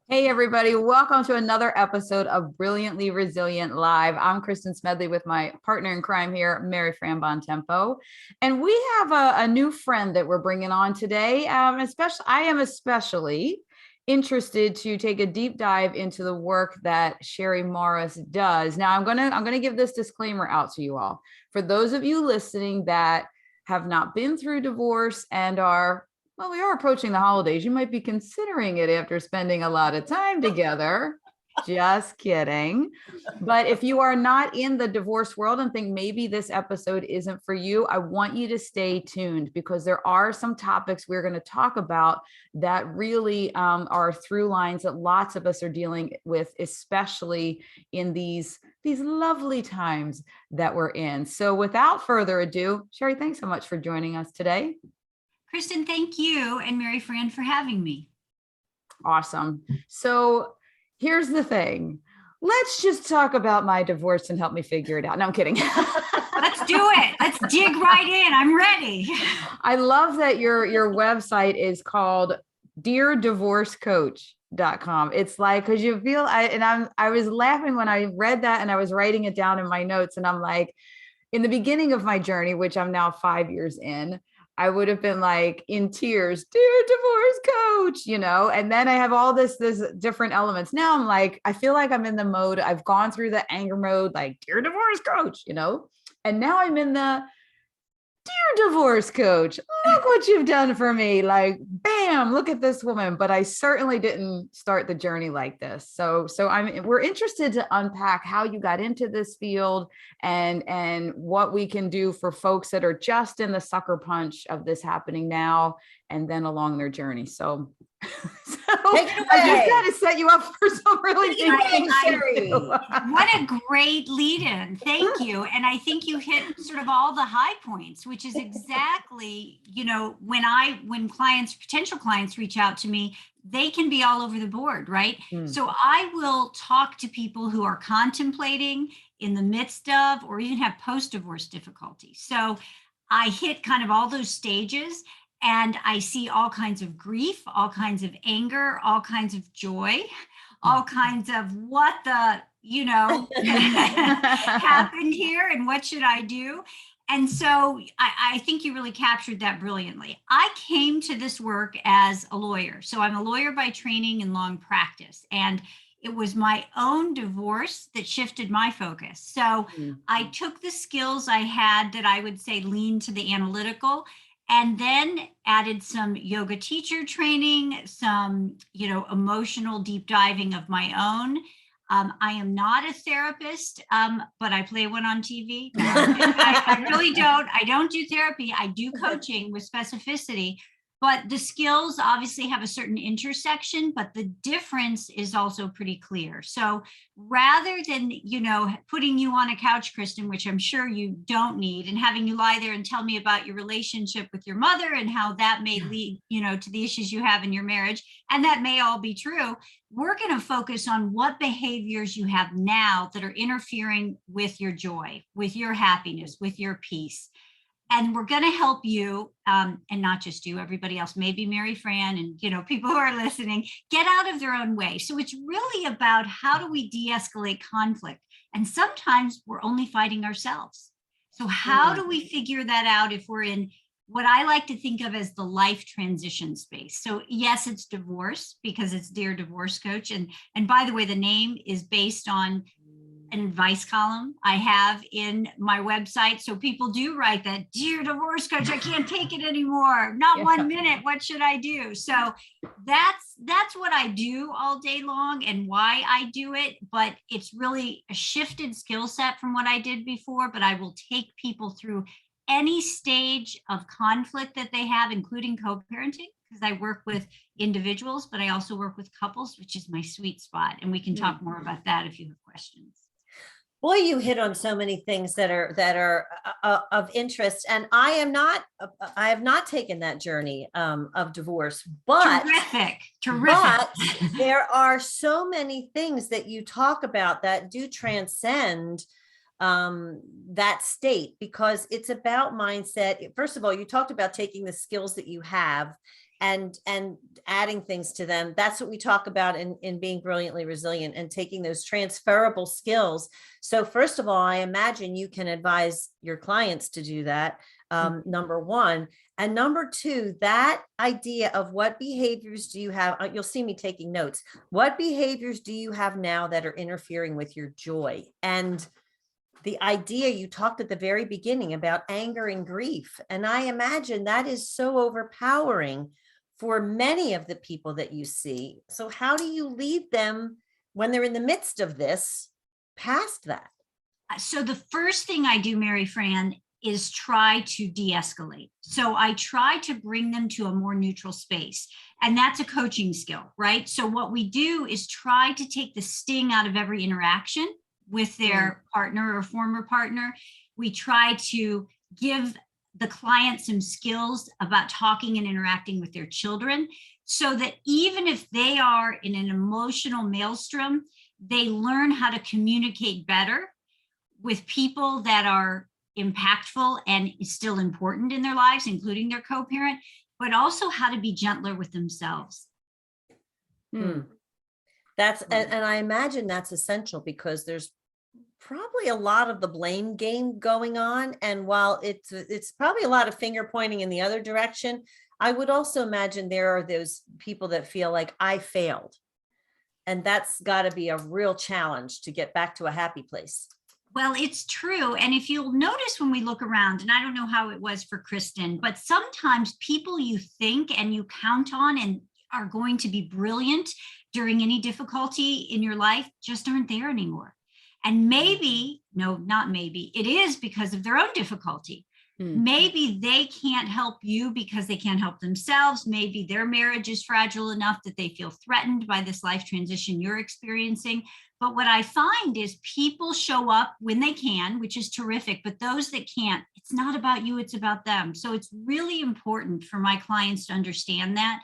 Hey, everybody. Welcome to another episode of Brilliantly Resilient Live. I'm Kristen Smedley with my partner in crime here, Mary Fran Bontempo. And we have a new friend that we're bringing on today. I am especially interested to take a deep dive into the work that Cherie Morris does. Now, I'm gonna give this disclaimer out to you all. For those of you listening that have not been through divorce and are well, we are approaching the holidays. You might be considering it after spending a lot of time together. Just kidding. But if you are not in the divorce world and think maybe this episode isn't for you, I want you to stay tuned because there are some topics we're going to talk about that really are through lines that lots of us are dealing with, especially in these lovely times that we're in. So without further ado, Cherie, thanks so much for joining us today. Kristen, thank you and Mary Fran for having me. Awesome. So here's the thing. Let's just talk about my divorce and help me figure it out. No, I'm kidding. Let's do it. Let's dig right in. I'm ready. I love that your website is called deardivorcecoach.com. It's like, because you feel I was laughing when I read that and I was writing it down in my notes, and I'm like, in the beginning of my journey, which I'm now 5 years in, I would have been like in tears, dear divorce coach, and then I have all this different elements. Now I'm like, I feel like I'm in the mode, I've gone through the anger mode, like dear divorce coach, and now I'm in the dear divorce coach, look what you've done for me. Like, bam, look at this woman. But I certainly didn't start the journey like this. So we're interested to unpack how you got into this field and what we can do for folks that are just in the sucker punch of this happening now and then along their journey. So Take it away. I just got to set you up for some really deep things. What a great lead-in. Thank you. And I think you hit sort of all the high points, which is exactly, when potential clients reach out to me, they can be all over the board, right? So I will talk to people who are contemplating, in the midst of, or even have post-divorce difficulty. So I hit kind of all those stages. And I see all kinds of grief, all kinds of anger, all kinds of joy, all kinds of what the, happened here and what should I do? And so I think you really captured that brilliantly. I came to this work as a lawyer. So I'm a lawyer by training and long practice. And it was my own divorce that shifted my focus. So I took the skills I had that I would say lean to the analytical, and then added some yoga teacher training, some, emotional deep diving of my own. I am not a therapist, but I play one on TV. No, I really don't. I don't do therapy. I do coaching with specificity. But the skills obviously have a certain intersection, but the difference is also pretty clear. So rather than, putting you on a couch, Kristen, which I'm sure you don't need, and having you lie there and tell me about your relationship with your mother and how that may lead, to the issues you have in your marriage, and that may all be true, we're going to focus on what behaviors you have now that are interfering with your joy, with your happiness, with your peace. And we're going to help you, and not just you, everybody else, maybe Mary Fran and, people who are listening, get out of their own way. So it's really about how do we de-escalate conflict? And sometimes we're only fighting ourselves. So how do we figure that out if we're in what I like to think of as the life transition space? So yes, it's divorce because it's Dear Divorce Coach. And by the way, the name is based on an advice column I have in my website. So people do write that, Dear Divorce Coach, I can't take it anymore. Not 1 minute. What should I do? So that's what I do all day long and why I do it. But it's really a shifted skill set from what I did before. But I will take people through any stage of conflict that they have, including co-parenting, because I work with individuals, but I also work with couples, which is my sweet spot. And we can talk more about that if you have questions. Boy, you hit on so many things that are of interest, and I have not taken that journey of divorce, but terrific. But there are so many things that you talk about that do transcend that state, because it's about mindset. First of all, you talked about taking the skills that you have and adding things to them. That's what we talk about in being brilliantly resilient and taking those transferable skills. So first of all, I imagine you can advise your clients to do that. Number one. And number two, that idea of what behaviors do you have? You'll see me taking notes. What behaviors do you have now that are interfering with your joy? And the idea you talked at the very beginning about anger and grief. And I imagine that is so overpowering for many of the people that you see. So how do you lead them when they're in the midst of this past that? So the first thing I do, Mary Fran, is try to de-escalate. So I try to bring them to a more neutral space. And that's a coaching skill, right? So what we do is try to take the sting out of every interaction with their partner or former partner. We try to give the client some skills about talking and interacting with their children, so that even if they are in an emotional maelstrom, they learn how to communicate better with people that are impactful and still important in their lives, including their co-parent, but also how to be gentler with themselves. That's, and I imagine that's essential, because there's probably a lot of the blame game going on. And while it's probably a lot of finger pointing in the other direction, I would also imagine there are those people that feel like I failed. And that's got to be a real challenge to get back to a happy place. Well, it's true. And if you'll notice when we look around, and I don't know how it was for Kristen, but sometimes people you think and you count on and are going to be brilliant during any difficulty in your life just aren't there anymore. And maybe, no, not maybe, it is because of their own difficulty. Maybe they can't help you because they can't help themselves. Maybe their marriage is fragile enough that they feel threatened by this life transition you're experiencing. But what I find is people show up when they can, which is terrific. But those that can't, it's not about you, it's about them. So it's really important for my clients to understand that.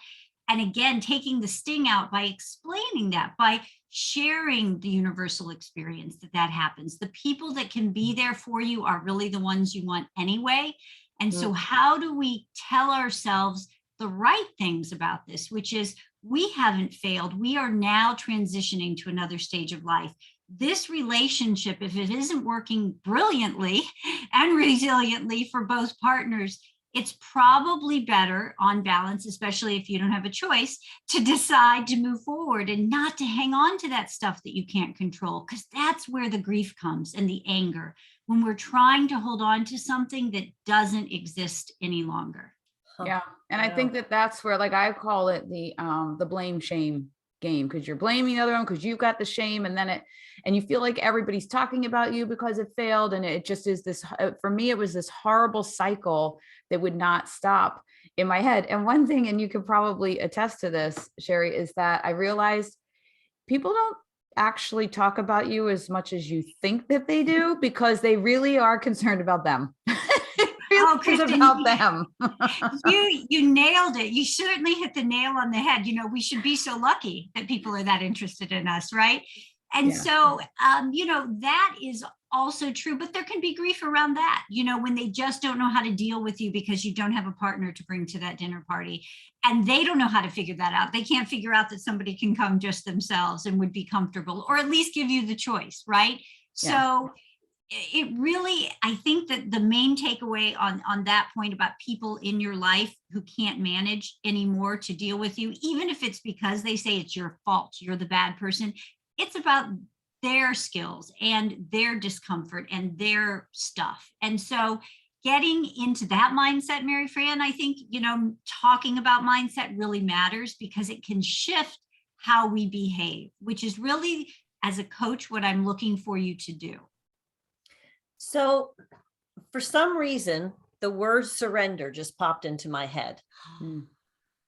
And again, taking the sting out by explaining that, by sharing the universal experience that happens. The people that can be there for you are really the ones you want anyway. And so how do we tell ourselves the right things about this, which is we haven't failed. We are now transitioning to another stage of life. This relationship, if it isn't working brilliantly and resiliently for both partners, it's probably better on balance, especially if you don't have a choice, to decide to move forward and not to hang on to that stuff that you can't control, because that's where the grief comes and the anger, when we're trying to hold on to something that doesn't exist any longer. Yeah. And I think that's where, like, I call it the blame shame game, because you're blaming the other one because you've got the shame, and then and you feel like everybody's talking about you because it failed. And it just is this, for me, it was this horrible cycle that would not stop in my head. And one thing, and you could probably attest to this, Cherie, is that I realized people don't actually talk about you as much as you think that they do, because they really are concerned about them. Oh, Kristen, about them. you nailed it. You certainly hit the nail on the head. You know, we should be so lucky that people are that interested in us, right? And so, you know, that is also true, but there can be grief around that, you know, when they just don't know how to deal with you because you don't have a partner to bring to that dinner party, and they don't know how to figure that out. They can't figure out that somebody can come just themselves and would be comfortable, or at least give you the choice, right? So it really, I think that the main takeaway on that point about people in your life who can't manage anymore to deal with you, even if it's because they say it's your fault, you're the bad person, it's about their skills and their discomfort and their stuff. And so getting into that mindset, Mary Fran, I think, you know, talking about mindset really matters, because it can shift how we behave, which is really, as a coach, what I'm looking for you to do. So for some reason, the word surrender just popped into my head.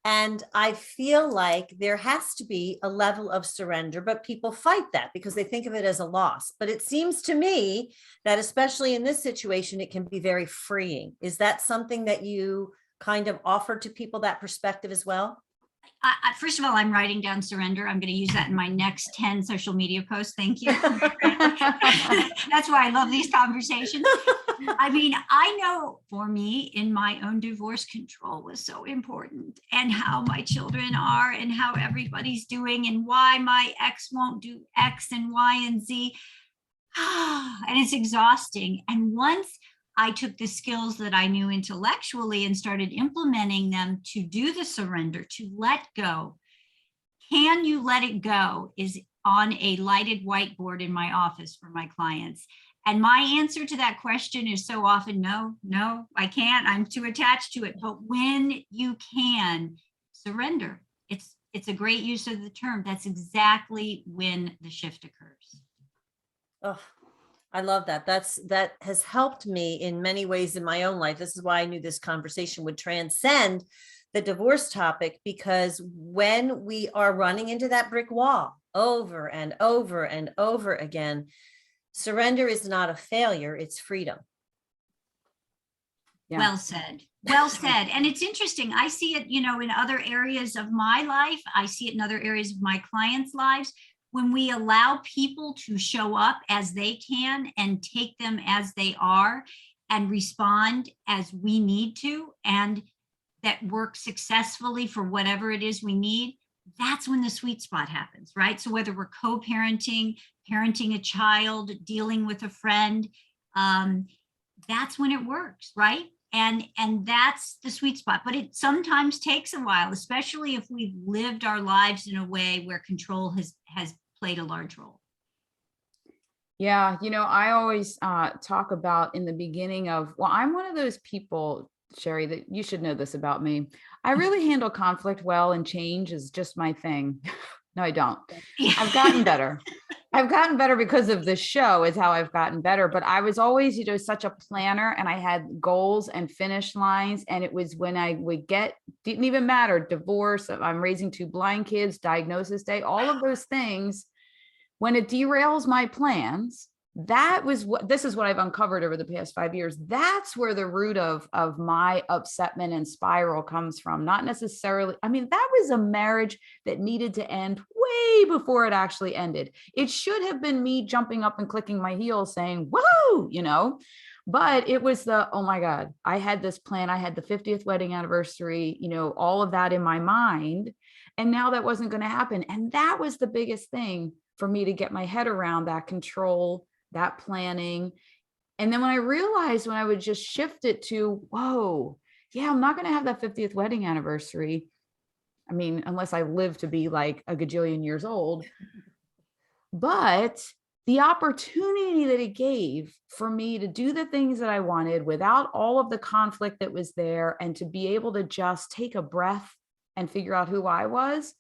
And I feel like there has to be a level of surrender, but people fight that because they think of it as a loss. But it seems to me that, especially in this situation, it can be very freeing. Is that something that you kind of offer to people, that perspective as well? First of all, I'm writing down surrender. I'm going to use that in my next 10 social media posts. Thank you. That's why I love these conversations. I mean, I know for me in my own divorce, control was so important, and how my children are and how everybody's doing and why my ex won't do X and Y and Z. And it's exhausting. And once I took the skills that I knew intellectually and started implementing them to do the surrender, to let go. Can you let it go is on a lighted whiteboard in my office for my clients. And my answer to that question is so often, no, I can't. I'm too attached to it. But when you can surrender, it's a great use of the term. That's exactly when the shift occurs. Oh, I love that. That has helped me in many ways in my own life. This is why I knew this conversation would transcend the divorce topic, because when we are running into that brick wall over and over and over again, surrender is not a failure, it's freedom. Yeah. Well said. Well said. And it's interesting. I see it, in other areas of my life. I see it in other areas of my clients' lives. When we allow people to show up as they can and take them as they are and respond as we need to, and that work successfully for whatever it is we need, that's when the sweet spot happens, right? So whether we're co-parenting, parenting a child, dealing with a friend, that's when it works, right? And that's the sweet spot. But it sometimes takes a while, especially if we've lived our lives in a way where control has played a large role. Yeah, I always talk about in the beginning of, well, I'm one of those people, Cherie, that you should know this about me. I really handle conflict well, and change is just my thing. No, I don't. I've gotten better. I've gotten better because of this show is how I've gotten better. But I was always, such a planner, and I had goals and finish lines. And it was when I would didn't even matter, divorce, I'm raising 2 blind kids, diagnosis day, all of those things. When it derails my plans, this is what I've uncovered over the past 5 years. That's where the root of my upsetment and spiral comes from. Not necessarily, that was a marriage that needed to end way before it actually ended. It should have been me jumping up and clicking my heels saying, whoa, but it was oh my God, I had this plan. I had the 50th wedding anniversary, all of that in my mind. And now that wasn't going to happen. And that was the biggest thing for me to get my head around, that control, that planning. And then when I realized, when I would just shift it to, whoa, yeah, I'm not going to have that 50th wedding anniversary. Unless I live to be like a gajillion years old. But the opportunity that it gave for me to do the things that I wanted without all of the conflict that was there, and to be able to just take a breath and figure out who I was,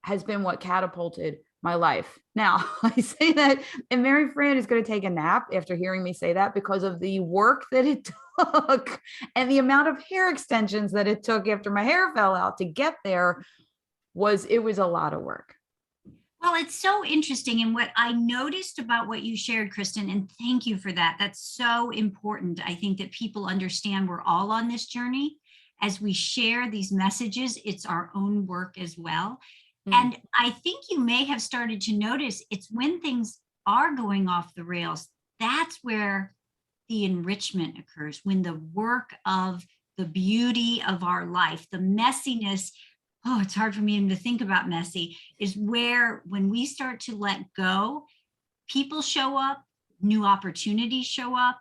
has been what catapulted my life. Now, I say that, and Mary Fran is going to take a nap after hearing me say that, because of the work that it took and the amount of hair extensions that it took after my hair fell out to get there. It was a lot of work. Well, it's so interesting. And what I noticed about what you shared, Kristen, and thank you for that. That's so important. I think that people understand we're all on this journey. As we share these messages, it's our own work as well. And I think you may have started to notice it's when things are going off the rails, that's where the enrichment occurs, when the work of the beauty of our life, the messiness, it's hard for me even to think about messy, is where when we start to let go, people show up, new opportunities show up.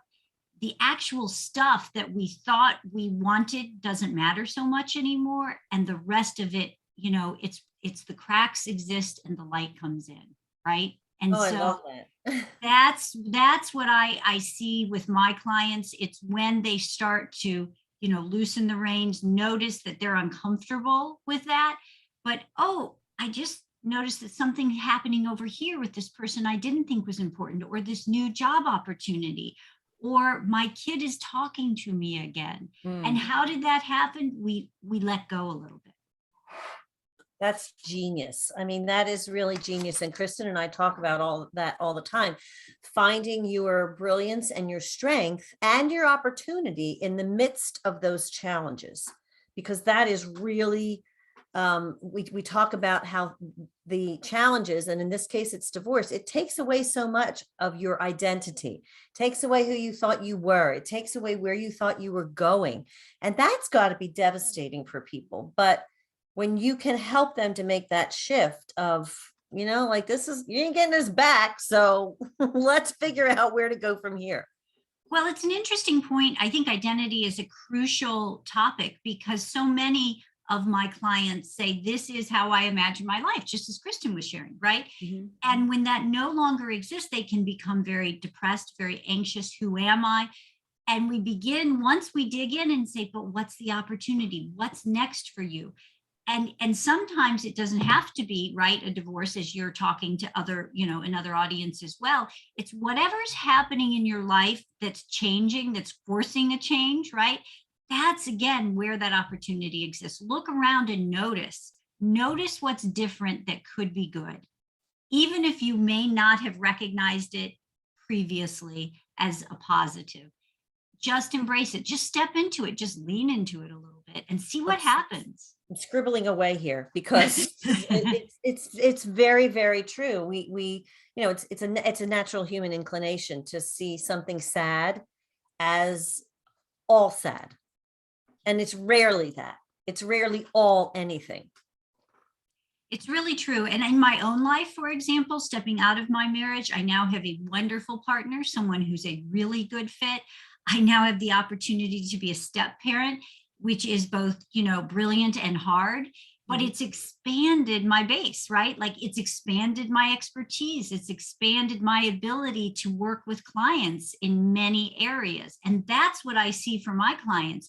The actual stuff that we thought we wanted doesn't matter so much anymore. And the rest of it, it's the cracks exist and the light comes in, right? And I love that. that's what I see with my clients. It's when they start to, loosen the reins, notice that they're uncomfortable with that. But, I just noticed that something happening over here with this person I didn't think was important, or this new job opportunity, or my kid is talking to me again. And how did that happen? We let go a little bit. That's genius. That is really genius. And Kristen and I talk about all that all the time, finding your brilliance and your strength and your opportunity in the midst of those challenges, because that is really We talk about how the challenges, and in this case, it's divorce. It takes away so much of your identity, takes away who you thought you were. It takes away where you thought you were going. And that's got to be devastating for people. But when you can help them to make that shift of, like, this is, you ain't getting this back. So let's figure out where to go from here. Well, it's an interesting point. I think identity is a crucial topic because so many of my clients say, this is how I imagine my life, just as Kristen was sharing, right? Mm-hmm. And when that no longer exists, they can become very depressed, very anxious. Who am I? And we begin, once we dig in and say, but what's the opportunity? What's next for you? And sometimes it doesn't have to be, right, a divorce, as you're talking to other, another audience as well. It's whatever's happening in your life that's changing, that's forcing a change, right? That's, again, where that opportunity exists. Look around and notice what's different that could be good, even if you may not have recognized it previously as a positive. Just embrace it. Just step into it. Just lean into it a little bit and see what happens. I'm scribbling away here because it's very, very true. We it's a natural human inclination to see something sad as all sad. And it's rarely that. It's rarely all anything. It's really true. And in my own life, for example, stepping out of my marriage, I now have a wonderful partner, someone who's a really good fit. I now have the opportunity to be a step parent, which is both, brilliant and hard, but it's expanded my base, right? Like, it's expanded my expertise. It's expanded my ability to work with clients in many areas. And that's what I see for my clients.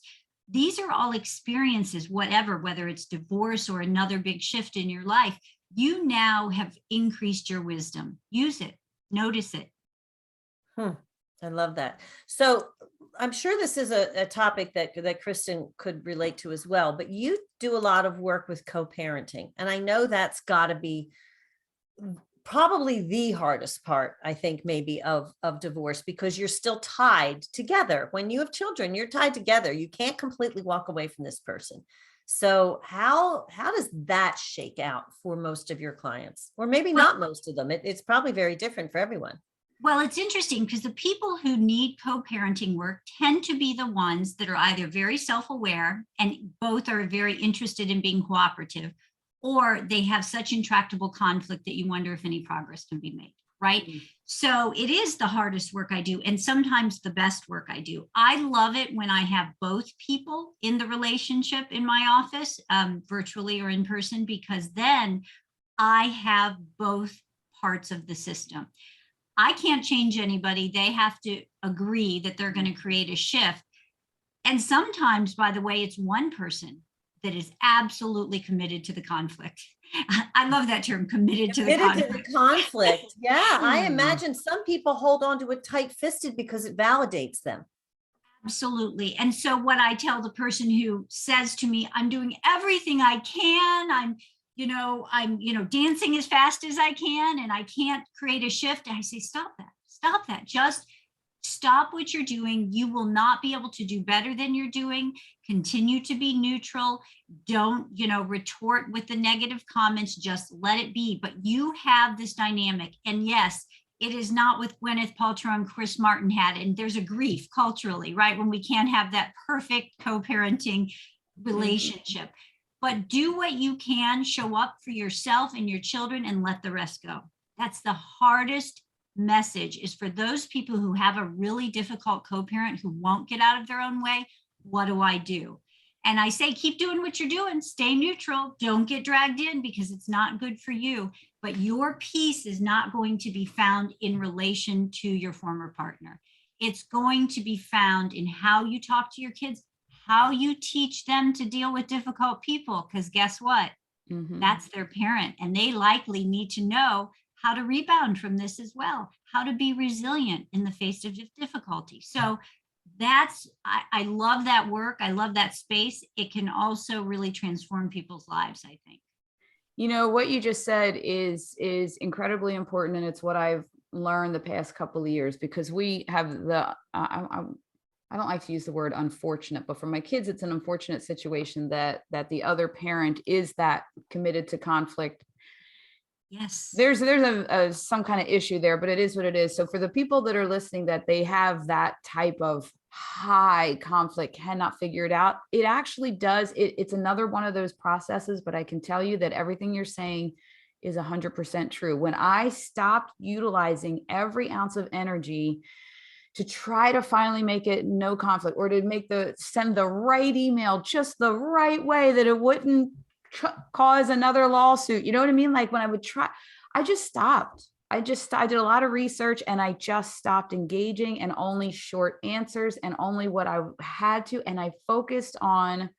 These are all experiences, whether it's divorce or another big shift in your life, you now have increased your wisdom. Use it, notice it. I love that. So I'm sure this is a topic that Kristen could relate to as well, but you do a lot of work with co-parenting. And I know that's got to be probably the hardest part, I think, maybe of divorce, because you're still tied together. When you have children, you're tied together. You can't completely walk away from this person. So how does that shake out for most of your clients? Or maybe not most of them. It's probably very different for everyone. Well, it's interesting because the people who need co-parenting work tend to be the ones that are either very self-aware and both are very interested in being cooperative, or they have such intractable conflict that you wonder if any progress can be made, right? Mm-hmm. So it is the hardest work I do, and sometimes the best work I do. I love it when I have both people in the relationship in my office, virtually or in person, because then I have both parts of the system. I can't change anybody. They have to agree that they're going to create a shift. And sometimes, by the way, it's one person that is absolutely committed to the conflict. I love that term, committed to the conflict. Yeah, I imagine some people hold on to it tight-fisted because it validates them. Absolutely. And so what I tell the person who says to me, I'm doing everything I can, I'm dancing as fast as I can, and I can't create a shift. I say, stop that. Just stop what you're doing. You will not be able to do better than you're doing. Continue to be neutral. Don't, retort with the negative comments. Just let it be. But you have this dynamic. And yes, it is not with Gwyneth Paltrow and Chris Martin had. And there's a grief culturally, right? When we can't have that perfect co-parenting relationship. But do what you can, show up for yourself and your children, and let the rest go. That's the hardest message, is for those people who have a really difficult co-parent who won't get out of their own way. What do I do? And I say, keep doing what you're doing. Stay neutral. Don't get dragged in, because it's not good for you. But your peace is not going to be found in relation to your former partner. It's going to be found in how you talk to your kids, how you teach them to deal with difficult people, because guess what? That's their parent, and they likely need to know how to rebound from this as well, how to be resilient in the face of difficulty. So I love that work. I love that space. It can also really transform people's lives, I think. What you just said is incredibly important, and it's what I've learned the past couple of years, because we have I don't like to use the word unfortunate, but for my kids, it's an unfortunate situation that the other parent is that committed to conflict. Yes. There's a some kind of issue there, but it is what it is. So for the people that are listening, that they have that type of high conflict, cannot figure it out, it actually does. It's another one of those processes, but I can tell you that everything you're saying is 100% true. When I stopped utilizing every ounce of energy to try to finally make it no conflict, or to send the right email just the right way that it wouldn't cause another lawsuit. You know what I mean? Like when I would try, I just stopped. I did a lot of research and I just stopped engaging, and only short answers and only what I had to. And I focused on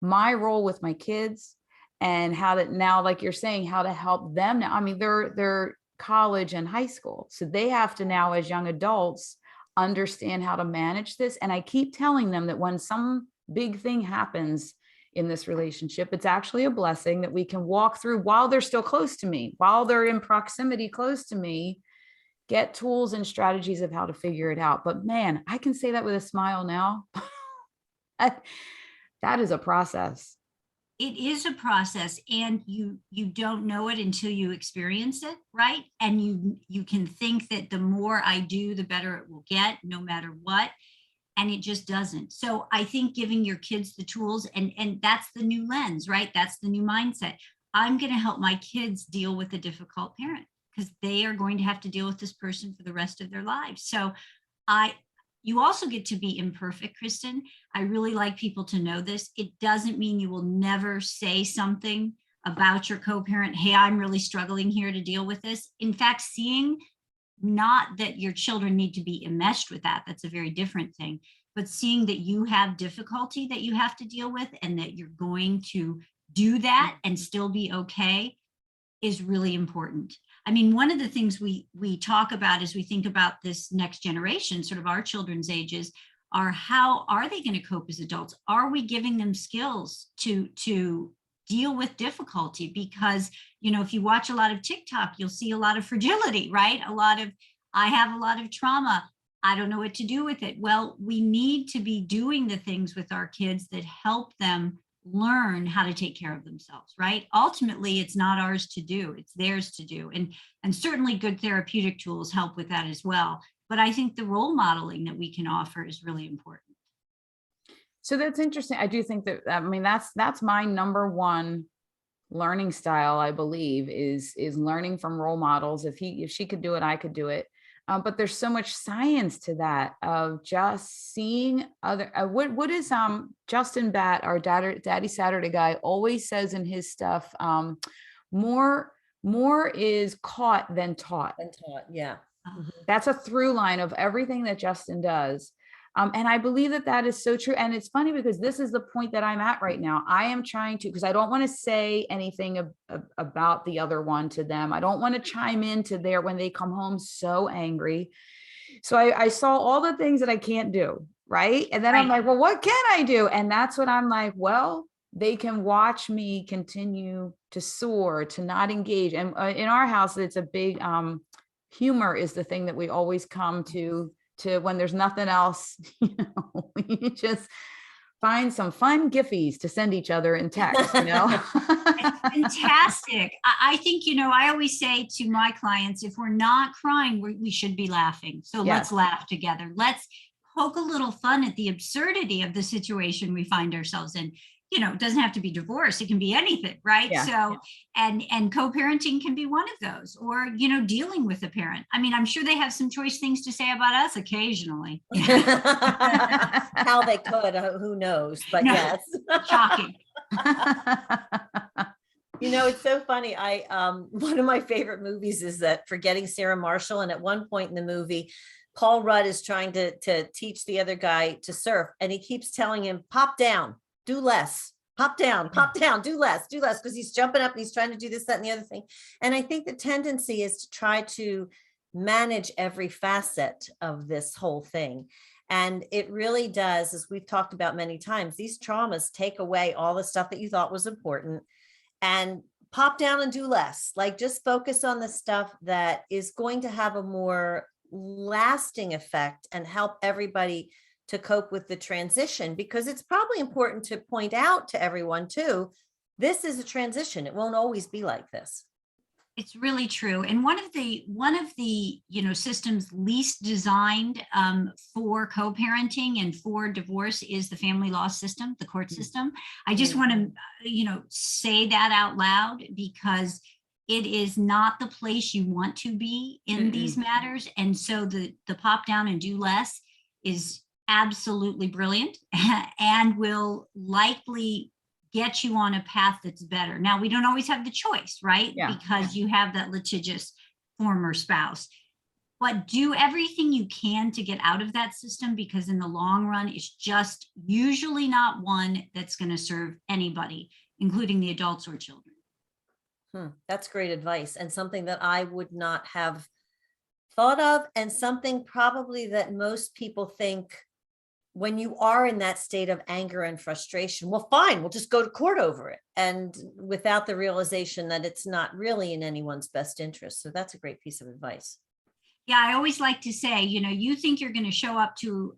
my role with my kids and how to now, like you're saying, how to help them now. I mean, they're college and high school. So they have to now, as young adults, understand how to manage this. And I keep telling them that when some big thing happens in this relationship, it's actually a blessing that we can walk through while they're still close to me, while they're in proximity close to me, get tools and strategies of how to figure it out. But man, I can say that with a smile now. That is a process. It is a process, and you don't know it until you experience it, right? And you can think that the more I do, the better it will get, no matter what. And it just doesn't. So I think giving your kids the tools, and that's the new lens, right? That's the new mindset. I'm going to help my kids deal with a difficult parent, because they are going to have to deal with this person for the rest of their lives. So you also get to be imperfect, Kristen. I really like people to know this. It doesn't mean you will never say something about your co-parent. Hey, I'm really struggling here to deal with this. In fact, seeing not that your children need to be enmeshed with that. That's a very different thing. But seeing that you have difficulty that you have to deal with, and that you're going to do that and still be okay, is really important. I mean, one of the things we talk about as we think about this next generation, sort of our children's ages, are how are they going to cope as adults? Are we giving them skills to deal with difficulty? Because, if you watch a lot of TikTok, you'll see a lot of fragility, right? I have a lot of trauma. I don't know what to do with it. Well, we need to be doing the things with our kids that help them learn how to take care of themselves, right? Ultimately, it's not ours to do, it's theirs to do. And certainly good therapeutic tools help with that as well. But I think the role modeling that we can offer is really important. So that's interesting. I do think that, I mean, that's my number one learning style, I believe, is learning from role models. If she could do it, I could do it. But there's so much science to that, of just seeing other. What is Justin Batt, our Daddy Saturday guy, always says in his stuff? More is caught than taught. Yeah. That's a through line of everything that Justin does. And I believe that is so true. And it's funny because this is the point that I'm at right now. I am trying to, because I don't want to say anything about the other one to them. I don't want to chime into there when they come home so angry. So I saw all the things that I can't do. Right. And then I'm like, well, what can I do? And that's what I'm like, well, they can watch me continue to soar, to not engage. And in our house, it's a big humor is the thing that we always come to when there's nothing else, we just find some fun giffies to send each other in text, Fantastic. I think, I always say to my clients, if we're not crying, we should be laughing. So Let's laugh together. Let's poke a little fun at the absurdity of the situation we find ourselves in. It doesn't have to be divorce. It can be anything, right? Yeah. So, and co-parenting can be one of those, or, dealing with a parent. I mean, I'm sure they have some choice things to say about us occasionally. How they could, who knows, but yes. Shocking. It's so funny. One of my favorite movies is that Forgetting Sarah Marshall. And at one point in the movie, Paul Rudd is trying to teach the other guy to surf. And he keeps telling him, pop down, do less, pop down, do less, because he's jumping up and he's trying to do this, that, and the other thing. And I think the tendency is to try to manage every facet of this whole thing. And it really does, as we've talked about many times, these traumas take away all the stuff that you thought was important, and pop down and do less. Like, just focus on the stuff that is going to have a more lasting effect and help everybody to cope with the transition, because it's probably important to point out to everyone too, this is a transition. It won't always be like this. It's really true. And one of the systems least designed for co-parenting and for divorce is the family law system, the court system. I just want to say that out loud, because it is not the place you want to be in these matters. And so the pop down and do less is absolutely brilliant and will likely get you on a path that's better. Now, we don't always have the choice, right? Yeah. Because you have that litigious former spouse. But do everything you can to get out of that system, because in the long run, it's just usually not one that's going to serve anybody, including the adults or children. That's great advice, and something that I would not have thought of, and something probably that most people think when you are in that state of anger and frustration, well, fine, we'll just go to court over it. And without the realization that it's not really in anyone's best interest. So that's a great piece of advice. Yeah, I always like to say, you think you're going to show up to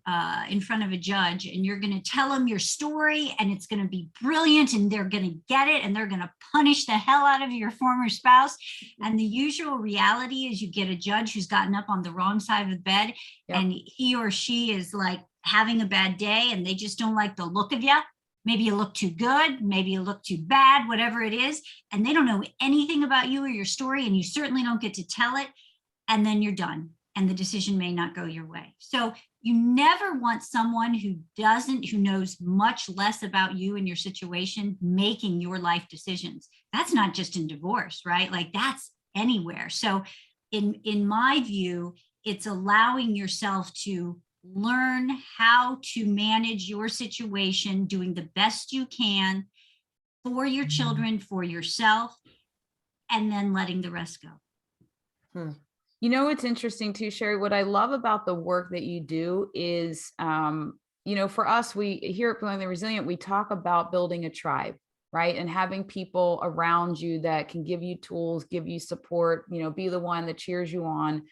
in front of a judge and you're going to tell them your story and it's going to be brilliant and they're going to get it and they're going to punish the hell out of your former spouse. And the usual reality is you get a judge who's gotten up on the wrong side of the bed and he or she is like having a bad day and they just don't like the look of you. Maybe you look too good, maybe you look too bad, whatever it is. And they don't know anything about you or your story, and you certainly don't get to tell it. And then you're done and the decision may not go your way. So you never want someone who knows much less about you and your situation making your life decisions. That's not just in divorce, right? Like that's anywhere. So in my view, it's allowing yourself to learn how to manage your situation, doing the best you can for your children, for yourself, and then letting the rest go. You know, what's interesting too, Cherie, what I love about the work that you do is, for us, we here at Brillioantly Resilient, we talk about building a tribe, right? And having people around you that can give you tools, give you support, be the one that cheers you on.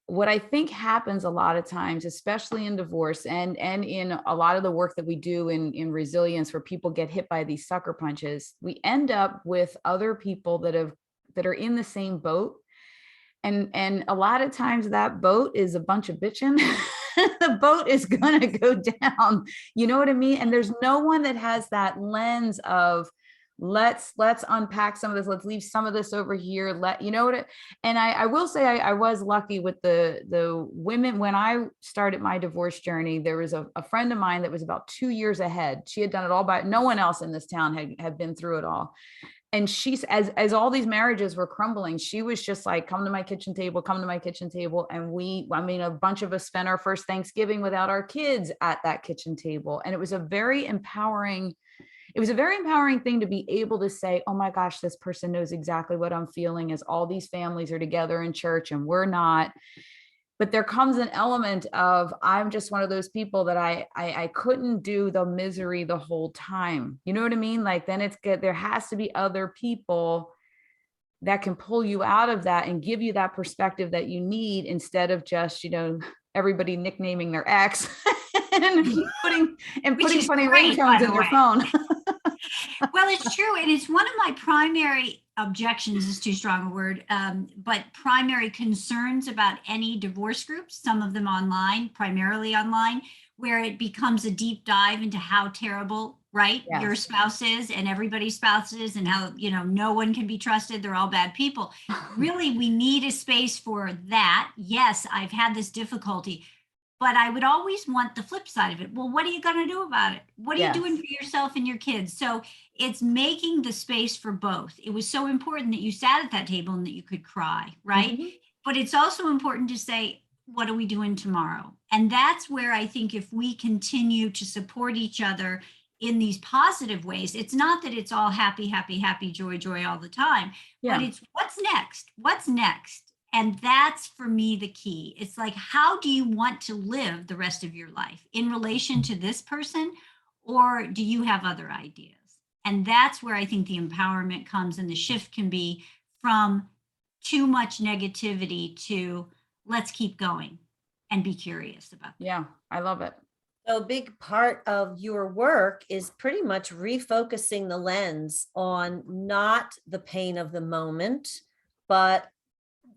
What I think happens a lot of times, especially in divorce and in a lot of the work that we do in resilience, where people get hit by these sucker punches, we end up with other people that are in the same boat. And a lot of times that boat is a bunch of bitching. The boat is going to go down. You know what I mean? And there's no one that has that lens of let's unpack some of this. Let's leave some of this over here. And I will say I was lucky with the women. When I started my divorce journey, there was a friend of mine that was about 2 years ahead. She had done it all by no one else in this town had been through it all. And she's as all these marriages were crumbling, she was just like, come to my kitchen table. And a bunch of us spent our first Thanksgiving without our kids at that kitchen table. And it was a very empowering thing to be able to say, oh my gosh, this person knows exactly what I'm feeling, as all these families are together in church and we're not. But there comes an element of, I'm just one of those people that I couldn't do the misery the whole time. You know what I mean? Like, then it's good. There has to be other people that can pull you out of that and give you that perspective that you need, instead of just, everybody nicknaming their ex and putting funny ringtones in their phone. Well, it's true. And it's one of my primary objections, is too strong a word, but primary concerns about any divorce groups, some of them primarily online, where it becomes a deep dive into how terrible, right, Yes, your spouse is and everybody's spouse is, and how, no one can be trusted. They're all bad people. Really, we need a space for that. Yes, I've had this difficulty. But I would always want the flip side of it. Well, what are you going to do about it? What are you doing for yourself and your kids? So it's making the space for both. It was so important that you sat at that table and that you could cry, right? Mm-hmm. But it's also important to say, what are we doing tomorrow? And that's where I think if we continue to support each other in these positive ways, it's not that it's all happy, happy, happy, joy, joy all the time, but it's what's next? What's next? And that's, for me, the key. It's like, how do you want to live the rest of your life in relation to this person? Or do you have other ideas? And that's where I think the empowerment comes, and the shift can be from too much negativity to let's keep going and be curious about that. Yeah, I love it. So a big part of your work is pretty much refocusing the lens on not the pain of the moment, but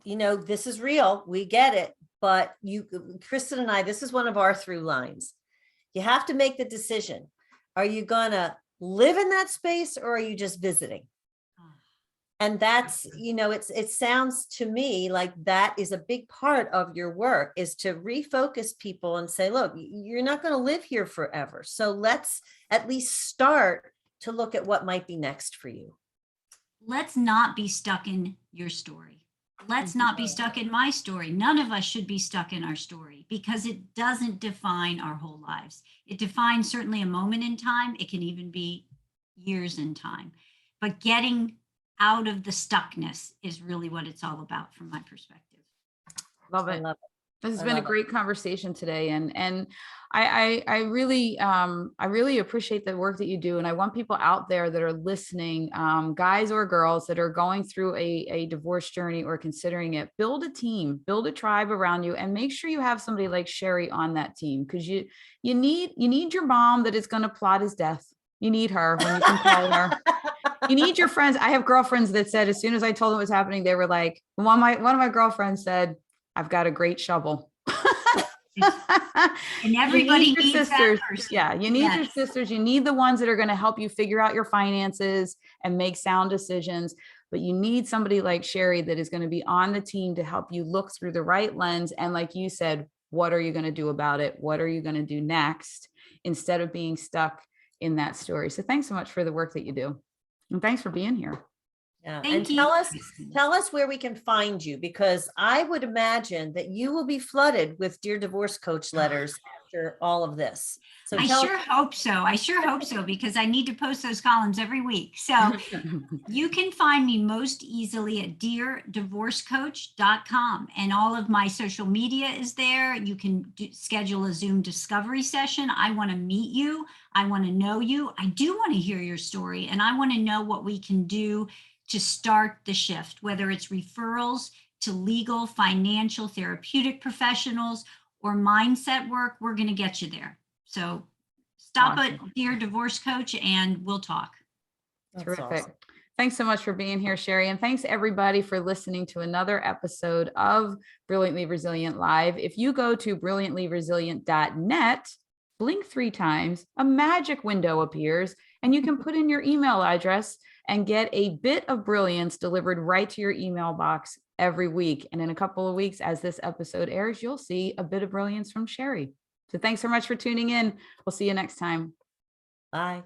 this is real. We get it. But Kristen and I, this is one of our through lines. You have to make the decision. Are you going to live in that space, or are you just visiting? And that's, it sounds to me like that is a big part of your work, is to refocus people and say, look, you're not going to live here forever. So let's at least start to look at what might be next for you. Let's not be stuck in your story. Let's not be stuck in my story. None of us should be stuck in our story, because it doesn't define our whole lives. It defines certainly a moment in time. It can even be years in time. But getting out of the stuckness is really what it's all about from my perspective. Love it. I love it. This has I been a love it. great conversation today, and I really appreciate the work that you do, and I want people out there that are listening, guys or girls that are going through a divorce journey or considering it. Build a team, build a tribe around you, and make sure you have somebody like Cherie on that team, because you need your mom that is going to plot his death. You need her when you can call her. You need your friends. I have girlfriends that said, as soon as I told them what's happening, they were like, one of my girlfriends said, I've got a great shovel. And everybody you need your needs sisters. that person. Yeah, you need your Yes. sisters. You need the ones that are going to help you figure out your finances and make sound decisions. But you need somebody like Cherie that is going to be on the team to help you look through the right lens. And like you said, what are you going to do about it? What are you going to do next, instead of being stuck in that story? So thanks so much for the work that you do. And thanks for being here. Yeah. Thank And you. tell us where we can find you, because I would imagine that you will be flooded with Dear Divorce Coach letters after all of this. So I sure hope so. I sure hope so, because I need to post those columns every week. So you can find me most easily at deardivorcecoach.com, and all of my social media is there. You can schedule a Zoom discovery session. I want to meet you. I want to know you. I do want to hear your story, and I want to know what we can do to start the shift, whether it's referrals to legal, financial, therapeutic professionals, or mindset work. We're going to get you there. So stop at Dear Divorce Coach and we'll talk. Terrific. Awesome. Thanks so much for being here, Cherie. And thanks everybody for listening to another episode of Brilliantly Resilient Live. If you go to brilliantlyresilient.net, blink 3 times, a magic window appears, and you can put in your email address and get a bit of brilliance delivered right to your email box every week. And in a couple of weeks, as this episode airs, you'll see a bit of brilliance from Cherie. So thanks so much for tuning in. We'll see you next time. Bye.